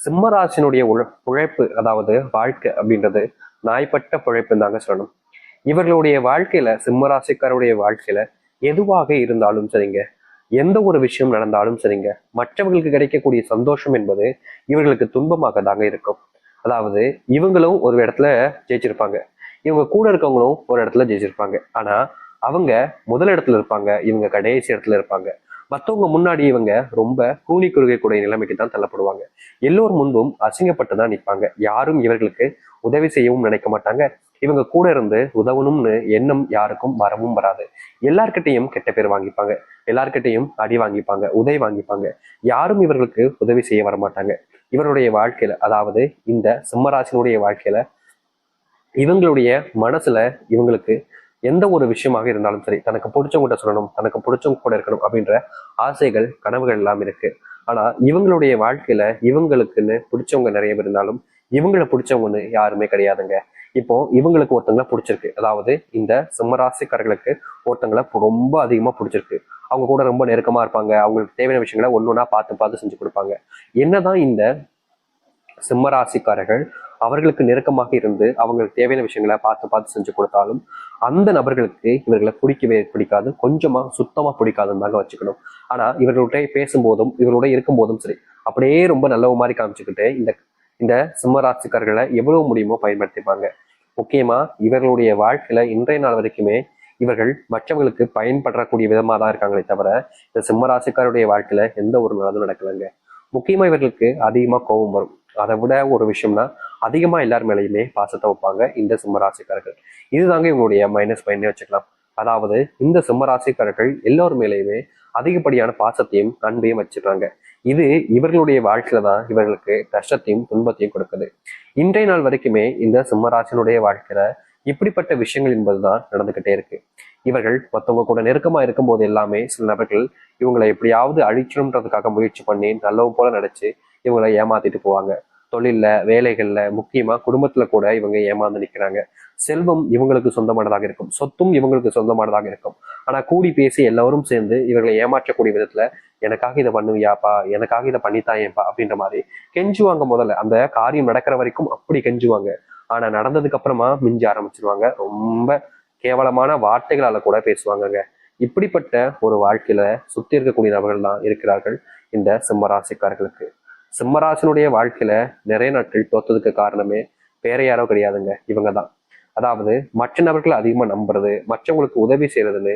சிம்மராசினுடைய உழைப்பு, அதாவது வாழ்க்கை அப்படின்றது நாய்ப்பட்ட பிழைப்பு தாங்க சொல்லணும். இவர்களுடைய வாழ்க்கையில, சிம்மராசிக்காருடைய வாழ்க்கையில எதுவாக இருந்தாலும் சரிங்க, எந்த ஒரு விஷயம் நடந்தாலும் சரிங்க, மற்றவர்களுக்கு கிடைக்கக்கூடிய சந்தோஷம் என்பது இவர்களுக்கு துன்பமாக தாங்க இருக்கும். அதாவது இவங்களும் ஒரு இடத்துல ஜெயிச்சிருப்பாங்க, இவங்க கூட இருக்கவங்களும் ஒரு இடத்துல ஜெயிச்சிருப்பாங்க. ஆனா அவங்க முதல் இடத்துல இருப்பாங்க, இவங்க கடைசி இடத்துல இருப்பாங்க. மற்றவங்க முன்னாடி இவங்க ரொம்ப கூலி குறுகக்கூடிய நிலைமைக்கு தான் தள்ளப்படுவாங்க. எல்லோர் முன்பும் அசிங்கப்பட்டு தான் நிற்பாங்க. யாரும் இவர்களுக்கு உதவி செய்யவும் நினைக்க மாட்டாங்க. இவங்க கூட இருந்து உதவணும்னு எண்ணம் யாருக்கும் வரவும் வராது. எல்லார்கிட்டையும் கெட்ட பேர் வாங்கிப்பாங்க, எல்லார்கிட்டையும் அடி வாங்கிப்பாங்க, உதவி வாங்கிப்பாங்க. யாரும் இவர்களுக்கு உதவி செய்ய வரமாட்டாங்க. இவருடைய வாழ்க்கையில, அதாவது இந்த சிம்மராசினுடைய வாழ்க்கையில இவங்களுடைய மனசுல இவங்களுக்கு எந்த ஒரு விஷயமாக இருந்தாலும் சரி, தனக்கு பிடிச்சவங்கிட்ட சொல்லணும், தனக்கு பிடிச்சவங்க கூட இருக்கணும் அப்படின்ற ஆசைகள், கனவுகள் எல்லாம் இருக்கு. ஆனா இவங்களுடைய வாழ்க்கையில இவங்களுக்குன்னு பிடிச்சவங்க நிறைய பேர் இருந்தாலும் இவங்களை பிடிச்சவங்கன்னு யாருமே கிடையாதுங்க. இப்போ இவங்களுக்கு ஒருத்தங்களை பிடிச்சிருக்கு, அதாவது இந்த சிம்மராசிக்காரர்களுக்கு ஒருத்தங்களை ரொம்ப அதிகமா பிடிச்சிருக்கு. அவங்க கூட ரொம்ப நெருக்கமா இருப்பாங்க, அவங்களுக்கு தேவையான விஷயங்களை ஒன்னொன்னா பார்த்து பார்த்து செஞ்சு கொடுப்பாங்க. என்னதான் இந்த சிம்மராசிக்காரர்கள் அவர்களுக்கு நெருக்கமாக இருந்து அவங்களுக்கு தேவையான விஷயங்களை பார்த்து பார்த்து செஞ்சு கொடுத்தாலும் அந்த நபர்களுக்கு இவர்களை பிடிக்கவே பிடிக்காது, கொஞ்சமா சுத்தமா பிடிக்காதுன்னு தாங்க வச்சுக்கணும். ஆனா இவர்கள்ட்ட பேசும்போதும் இவர்களோட இருக்கும் போதும் சரி, அப்படியே ரொம்ப நல்லவ மாதிரி காமிச்சுக்கிட்டு இந்த இந்த சிம்மராசிக்காரர்களை எவ்வளவு முடியுமோ பயன்படுத்திப்பாங்க. முக்கியமா இவர்களுடைய வாழ்க்கையில இன்றைய நாள் வரைக்குமே இவர்கள் மற்றவர்களுக்கு பயன்படக்கூடிய விதமா தான் இருக்காங்களே தவிர இந்த சிம்மராசிக்காருடைய வாழ்க்கையில எந்த ஒரு நல்லதும் நடக்கலைங்க. முக்கியமா இவர்களுக்கு அதிகமா கோபம் வரும். அதை விட ஒரு விஷயம்னா அதிகமா எல்லார் மேலேயுமே பாசத்தை வைப்பாங்க இந்த சிம்மராசிக்காரர்கள். இதுதாங்க இவங்களுடைய மைனஸ் பாயிண்ட்னே வச்சுக்கலாம். அதாவது இந்த சிம்மராசிக்காரர்கள் எல்லோர் மேலேயுமே அதிகப்படியான பாசத்தையும் அன்பையும் வச்சிருக்காங்க. இது இவர்களுடைய வாழ்க்கையில தான் இவர்களுக்கு கஷ்டத்தையும் துன்பத்தையும் கொடுக்குது. இன்றைய நாள் வரைக்குமே இந்த சிம்மராசினுடைய வாழ்க்கையில இப்படிப்பட்ட விஷயங்கள் என்பதுதான் நடந்துகிட்டே இருக்கு. இவர்கள் மற்றவங்க கூட நெருக்கமா இருக்கும் போது எல்லாமே சில நபர்கள் இவங்களை எப்படியாவது அழிக்கணும்ன்றதுக்காக முயற்சி பண்ணி நல்லவும் போல நினைச்சு இவங்களை ஏமாத்திட்டு போவாங்க. தொழில்ல, வேலைகள்ல, முக்கியமா குடும்பத்துல கூட இவங்க ஏமாந்து நிக்கிறாங்க. செல்வம் இவங்களுக்கு சொந்தமானதாக இருக்கும், சொத்தும் இவங்களுக்கு சொந்தமானதாக இருக்கும். ஆனா கூடி பேசி எல்லாரும் சேர்ந்து இவர்களை ஏமாற்றக்கூடிய விதத்துல எனக்காக இதை பண்ணுவியாப்பா, எனக்காக இதை பண்ணித்தாயேப்பா அப்படின்ற மாதிரி கெஞ்சுவாங்க. முதல்ல அந்த காரியம் நடக்கிற வரைக்கும் அப்படி கெஞ்சுவாங்க. ஆனா நடந்ததுக்கு அப்புறமா மிஞ்ச ஆரம்பிச்சிருவாங்க. ரொம்ப கேவலமான வார்த்தைகளால கூட பேசுவாங்கங்க. இப்படிப்பட்ட ஒரு வாழ்க்கையில சுத்தி இருக்கக்கூடிய நபர்கள் தான் இருக்கிறார்கள் இந்த சிம்மராசிக்காரர்களுக்கு. சிம்மராசினுடைய வாழ்க்கையில நிறைய நாட்கள் தோத்ததுக்கு காரணமே வேற யாரோ கிடையாதுங்க, இவங்க தான். அதாவது மற்ற நபர்களை அதிகமா நம்புறது, மற்றவங்களுக்கு உதவி செய்யறதுன்னு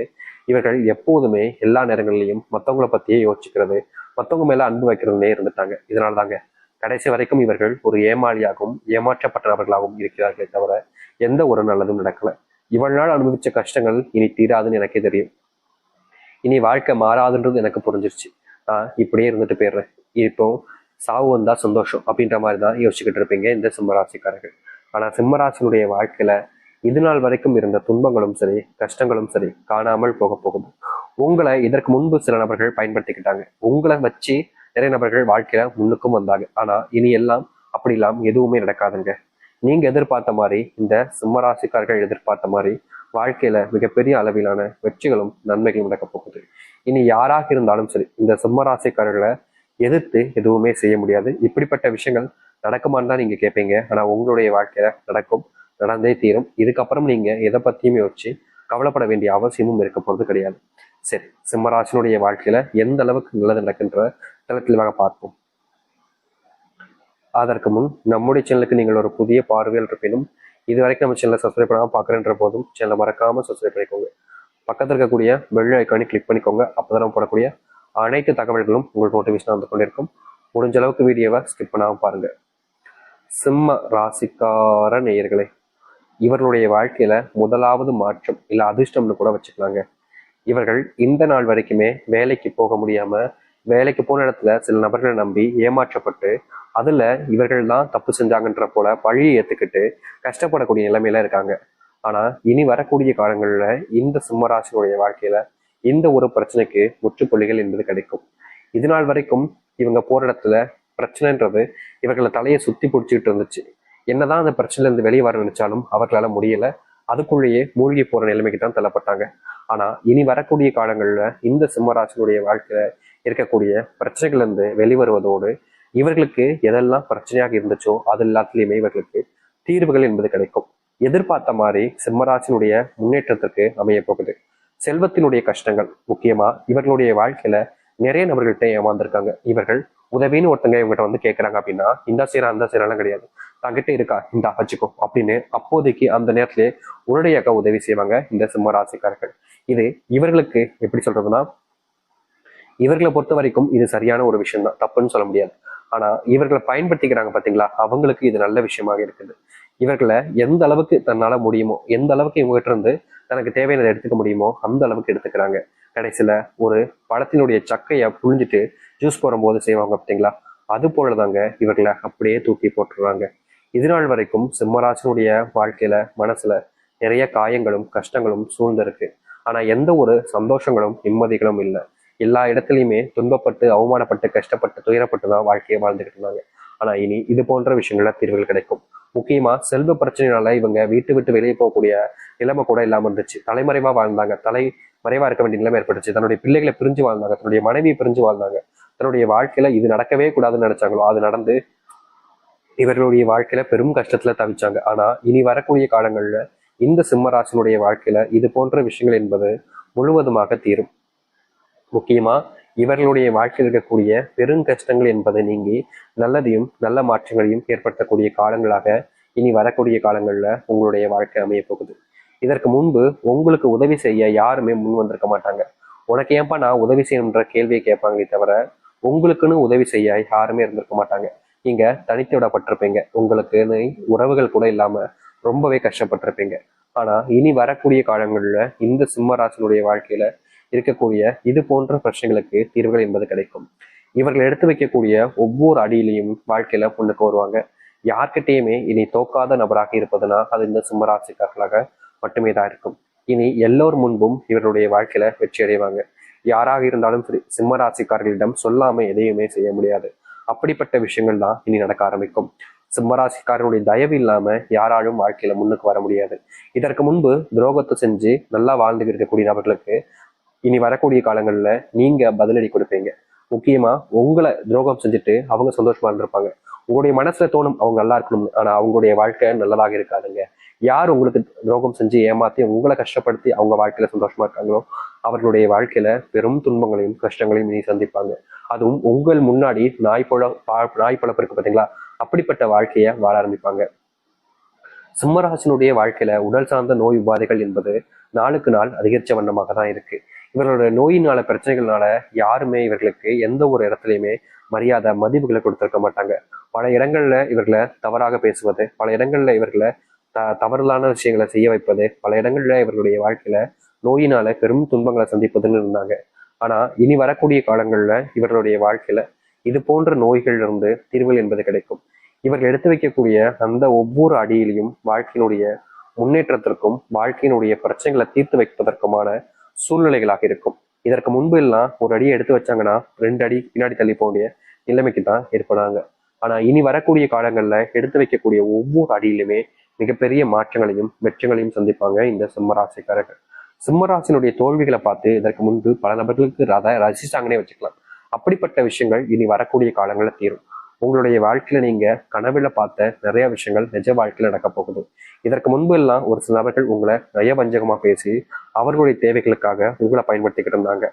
இவர்கள் எப்போதுமே எல்லா நேரங்களிலையும் மற்றவங்களை பத்தியே யோசிச்சுக்கிறது, மற்றவங்க மேல அன்பு வைக்கிறதுனே இருந்துட்டாங்க. இதனால தாங்க கடைசி வரைக்கும் இவர்கள் ஒரு ஏமாளியாகவும் ஏமாற்றப்பட்ட நபர்களாகவும் இருக்கிறார்களே தவிர எந்த ஒரு நல்லதும் நடக்கல. இவ்வளவு நாள் அனுபவிச்ச கஷ்டங்கள் இனி தீராதுன்னு எனக்கே தெரியும். இனி வாழ்க்கை மாறாதுன்றது எனக்கு புரிஞ்சிருச்சு. நான் இப்படியே இருந்துட்டு போயிடுறேன், இப்போ சாவு வந்தா சந்தோஷம் அப்படின்ற மாதிரி தான் யோசிச்சுக்கிட்டு இருப்பீங்க இந்த சிம்மராசிக்காரர்கள். ஆனா சிம்மராசினுடைய வாழ்க்கையில இது நாள் வரைக்கும் இருந்த துன்பங்களும் சரி, கஷ்டங்களும் சரி காணாமல் போக போகுது. உங்களை இதற்கு முன்பு சில நபர்கள் பயன்படுத்திக்கிட்டாங்க, உங்களை வச்சு நிறைய நபர்கள் வாழ்க்கையில முன்னுக்கும் வந்தாங்க. ஆனா இனி எல்லாம் அப்படி இல்லாம எதுவுமே நடக்காதுங்க. நீங்க எதிர்பார்த்த மாதிரி, இந்த சிம்மராசிக்காரர்கள் எதிர்பார்த்த மாதிரி வாழ்க்கையில மிகப்பெரிய அளவிலான வெற்றிகளும் நன்மைகளும் நடக்க போகுது. இனி யாராக இருந்தாலும் சரி இந்த சிம்மராசிக்காரர்களை எதிர்த்து எதுவுமே செய்ய முடியாது. இப்படிப்பட்ட விஷயங்கள் நடக்குமான்னு தான் நீங்க கேட்பீங்க. ஆனா உங்களுடைய வாழ்க்கையில நடக்கும், நடந்தே தீரும். இதுக்கப்புறம் நீங்க எதை பத்தியும் யோசிச்சு கவலைப்பட வேண்டிய அவசியமும் இருக்க போறது கிடையாது. சரி, சிம்மராசினுடைய வாழ்க்கையில எந்த அளவுக்கு நல்லது நடக்கின்ற தெளிவாக பார்ப்போம். அதற்கு முன் நம்முடைய சேனலுக்கு நீங்கள் ஒரு புதிய பார்வையில் இருப்பினும் இதுவரைக்கும் நம்ம சேனலை சப்ஸ்கிரைப் பண்ணாமல் பார்க்குறேன்ற போதும் சேனலை மறக்காம சப்ஸ்கிரைப் பண்ணிக்கோங்க. பக்கத்தில் இருக்கக்கூடிய பெல் ஐக்கானை கிளிக் பண்ணிக்கோங்க. அப்போதான் நம்ம போடக்கூடிய அனைத்து தகவல்களும் உங்களுக்கு நோட்டிஃபிகேஷன் வந்து கொண்டிருக்கும். முடிஞ்ச அளவுக்கு வீடியோவை ஸ்கிப் பண்ணாமல் பாருங்க. சிம்ம ராசிக்கார நேயர்களே, இவர்களுடைய வாழ்க்கையில முதலாவது மாற்றம் இல்ல அதிர்ஷ்டம்னு கூட வச்சுக்கலாங்க. இவர்கள் இந்த நாள் வரைக்குமே வேலைக்கு போக முடியாம, வேலைக்கு போன இடத்துல சில நபர்களை நம்பி ஏமாற்றப்பட்டு அதுல இவர்கள் தான் தப்பு செஞ்சாங்கன்ற போல பழியை ஏத்துக்கிட்டு கஷ்டப்படக்கூடிய நிலைமையில இருக்காங்க. ஆனா இனி வரக்கூடிய காலங்கள்ல இந்த சிம்மராசினுடைய வாழ்க்கையில இந்த ஒரு பிரச்சனைக்கு முற்றுப்புள்ளிகள் என்பது கிடைக்கும். இது நாள் வரைக்கும் இவங்க போற இடத்துல பிரச்சனைன்றது இவர்களை தலையை சுத்தி பிடிச்சிட்டு இருந்துச்சு. என்னதான் அந்த பிரச்சனைல இருந்து வெளியே வர நினைச்சாலும் அவர்களால முடியல. அதுக்குள்ளேயே மூழ்கி போற நிலைமைக்கு தான் தள்ளப்பட்டாங்க. ஆனா இனி வரக்கூடிய காலங்கள்ல இந்த சிம்மராசினுடைய வாழ்க்கையில இருக்கக்கூடிய பிரச்சனைகள் இருந்து வெளிவருவதோடு இவர்களுக்கு எதெல்லாம் பிரச்சனையாக இருந்துச்சோ அது எல்லாத்துலயுமே இவர்களுக்கு தீர்வுகள் என்பது கிடைக்கும். எதிர்பார்த்த மாதிரி சிம்மராசினுடைய முன்னேற்றத்திற்கு அமைய போகுது. செல்வத்தினுடைய கஷ்டங்கள், முக்கியமா இவர்களுடைய வாழ்க்கையில நிறைய நபர்கள்ட்ட ஏமாந்துருக்காங்க. இவர்கள் உதவின்னு ஒருத்தங்க இவங்ககிட்ட வந்து கேட்கறாங்க அப்படின்னா, இந்த சீரா அந்த சீரெல்லாம் கிடையாது, தங்கிட்ட இருக்கா இந்த வச்சுக்கோ அப்படின்னு அப்போதைக்கு அந்த நேரத்திலே உடனடியாக உதவி செய்வாங்க இந்த சிம்ம ராசிக்காரர்கள். இது இவர்களுக்கு எப்படி சொல்றதுன்னா, இவர்களை பொறுத்த வரைக்கும் இது சரியான ஒரு விஷயம் தான், தப்புன்னு சொல்ல முடியாது. ஆனா இவர்களை பயன்படுத்திக்கிறாங்க பாத்தீங்களா, அவங்களுக்கு இது நல்ல விஷயமாக இருக்குது. இவர்களை எந்த அளவுக்கு தன்னால முடியுமோ, எந்த அளவுக்கு இவங்ககிட்ட இருந்து தனக்கு தேவையானதை எடுத்துக்க முடியுமோ அந்த அளவுக்கு எடுத்துக்கிறாங்க. கடைசியில ஒரு பழத்தினுடைய சக்கையை புழிஞ்சிட்டு ஜூஸ் போடும்போது செய்வாங்க பார்த்தீங்களா, அது போலதாங்க இவர்களை அப்படியே தூக்கி போட்டுருவாங்க. இதுநாள் வரைக்கும் சிம்மராசனுடைய வாழ்க்கையில மனசுல நிறைய காயங்களும் கஷ்டங்களும் சூழ்ந்திருக்கு. ஆனா எந்த ஒரு சந்தோஷங்களும் நிம்மதிகளும் இல்லை. எல்லா இடத்துலையுமே துன்பப்பட்டு அவமானப்பட்டு கஷ்டப்பட்டு துயரப்பட்டு தான் வாழ்க்கையை வாழ்ந்துகிட்டு இருந்தாங்க. ஆனா இனி இது போன்ற விஷயங்கள தீர்வுகள் கிடைக்கும். முக்கியமா செல்வ பிரச்சனைனால இவங்க வீட்டு விட்டு வெளியே போகக்கூடிய நிலைமை கூட இல்லாம இருந்துச்சு. தலைமறைவா வாழ்ந்தாங்க, தலைமறைவா இருக்க வேண்டிய நிலைமை ஏற்பட்டுச்சு. தன்னுடைய பிள்ளைகளை பிரிஞ்சு வாழ்ந்தாங்க, தன்னுடைய மனைவியை பிரிஞ்சு வாழ்ந்தாங்க. தன்னுடைய வாழ்க்கையில இது நடக்கவே கூடாதுன்னு நினைச்சாங்களோ அது நடந்து இவர்களுடைய வாழ்க்கையில பெரும் கஷ்டத்துல தவிச்சாங்க. ஆனா இனி வரக்கூடிய காலங்கள்ல இந்த சிம்மராசினுடைய வாழ்க்கையில இது போன்ற விஷயங்கள் என்பது முழுவதுமாக தீரும். முக்கியமா இவர்களுடைய வாழ்க்கையில் இருக்கக்கூடிய பெருங்கஷ்டங்கள் என்பதை நீங்கி நல்லதையும் நல்ல மாற்றங்களையும் ஏற்படுத்தக்கூடிய காலங்களாக இனி வரக்கூடிய காலங்கள்ல உங்களுடைய வாழ்க்கை அமைய போகுது. இதற்கு முன்பு உங்களுக்கு உதவி செய்ய யாருமே முன் வந்திருக்க மாட்டாங்க. உனக்கு ஏன்பா நான் உதவி செய்யணுன்ற கேள்வியை கேட்பாங்களே தவிர உங்களுக்குன்னு உதவி செய்ய யாருமே இருந்திருக்க மாட்டாங்க. நீங்க தனித்து விடப்பட்டிருப்பீங்க, உங்களுக்குன்னு உறவுகள் கூட இல்லாம ரொம்பவே கஷ்டப்பட்டிருப்பீங்க. ஆனா இனி வரக்கூடிய காலங்கள்ல இந்த சிம்மராசனுடைய வாழ்க்கையில இருக்கக்கூடிய இது போன்ற பிரச்சனைகளுக்கு தீர்வுகள் என்பது கிடைக்கும். இவர்கள் எடுத்து வைக்கக்கூடிய ஒவ்வொரு அடியிலையும் வாழ்க்கையில முன்னுக்கு வருவாங்க. யார்கிட்டயுமே இனி தோக்காத நபராக இருப்பதுனா அது இந்த சிம்மராசிக்காரர்களாக மட்டுமே தான் இருக்கும். இனி எல்லோர் முன்பும் இவருடைய வாழ்க்கையில வெற்றி அடைவாங்க. யாராக இருந்தாலும் சரி, சிம்மராசிக்காரர்களிடம் சொல்லாம எதையுமே செய்ய முடியாது. அப்படிப்பட்ட விஷயங்கள் தான் இனி நடக்க ஆரம்பிக்கும். சிம்மராசிக்காரனுடைய தயவு இல்லாம யாராலும் வாழ்க்கையில முன்னுக்கு வர முடியாது. இதற்கு முன்பு துரோகத்தை செஞ்சு நல்லா வாழ்ந்து இருக்கக்கூடிய நபர்களுக்கு இனி வரக்கூடிய காலங்கள்ல நீங்க பதிலடி கொடுப்பீங்க. முக்கியமா உங்களை துரோகம் செஞ்சுட்டு அவங்க சந்தோஷமா இருந்திருப்பாங்க. உங்களுடைய மனசுல தோணும் அவங்க நல்லா இருக்கணும், ஆனா அவங்களுடைய வாழ்க்கை நல்லதாக இருக்காதுங்க. யார் உங்களுக்கு துரோகம் செஞ்சு ஏமாத்தி உங்களை கஷ்டப்படுத்தி அவங்க வாழ்க்கையில சந்தோஷமா இருக்காங்களோ அவர்களுடைய வாழ்க்கையில பெரும் துன்பங்களையும் கஷ்டங்களையும் நீ சந்திப்பாங்க. அதுவும் உங்கள் முன்னாடி நாய் பழப்பு இருக்கு பார்த்தீங்களா, அப்படிப்பட்ட வாழ்க்கைய வாழ ஆரம்பிப்பாங்க. சிம்மராசினுடைய வாழ்க்கையில உடல் சார்ந்த நோய் உபாதைகள் என்பது நாளுக்கு நாள் அதிகரிச்ச வண்ணமாக தான் இருக்கு. இவர்களோட நோயினால பிரச்சனைகள்னால யாருமே இவர்களுக்கு எந்த ஒரு இடத்துலையுமே மரியாதை மதிப்புகளை கொடுத்திருக்க மாட்டாங்க. பல இடங்கள்ல இவர்களை தவறாக பேசுவது, பல இடங்கள்ல இவர்களை தவறுதலான விஷயங்களை செய்ய வைப்பது, பல இடங்கள்ல இவர்களுடைய வாழ்க்கையில நோயினால பெரும் துன்பங்களை சந்திப்பதுன்னு இருந்தாங்க. ஆனா இனி வரக்கூடிய காலங்கள்ல இவர்களுடைய வாழ்க்கையில இது போன்ற நோய்கள் இருந்து தீர்வுகள் என்பது கிடைக்கும். இவர்கள் எடுத்து வைக்கக்கூடிய அந்த ஒவ்வொரு அடியிலையும் வாழ்க்கையினுடைய முன்னேற்றத்திற்கும் வாழ்க்கையினுடைய பிரச்சனைகளை தீர்த்து வைப்பதற்குமான சூழ்நிலைகளாக இருக்கும். இதற்கு முன்பு எல்லாம் ஒரு அடியை எடுத்து வச்சாங்கன்னா 2 அடி பின்னாடி தள்ளி போகக்கூடிய நிலைமைக்கு தான் ஏற்படாங்க. ஆனா இனி வரக்கூடிய காலங்கள்ல எடுத்து வைக்கக்கூடிய ஒவ்வொரு அடியிலுமே மிகப்பெரிய மாற்றங்களையும் வெற்றிகளையும் சந்திப்பாங்க இந்த சிம்மராசிக்காரர்கள். சிம்மராசினுடைய தோல்விகளை பார்த்து இதற்கு முன்பு பல நபர்களுக்கு ரசிச்சாங்கன்னே வச்சுக்கலாம். அப்படிப்பட்ட விஷயங்கள் இனி வரக்கூடிய காலங்களில் தீரும். உங்களுடைய வாழ்க்கையில நீங்க கனவுல பார்த்த நிறைய விஷயங்கள் நிஜ வாழ்க்கையில நடக்க போகுது. இதற்கு முன்பு எல்லாம் ஒரு சில நபர்கள் உங்களை நயவஞ்சகமா பேசி அவர்களுடைய தேவைகளுக்காக உங்களை பயன்படுத்திக்கிட்டு இருந்தாங்க.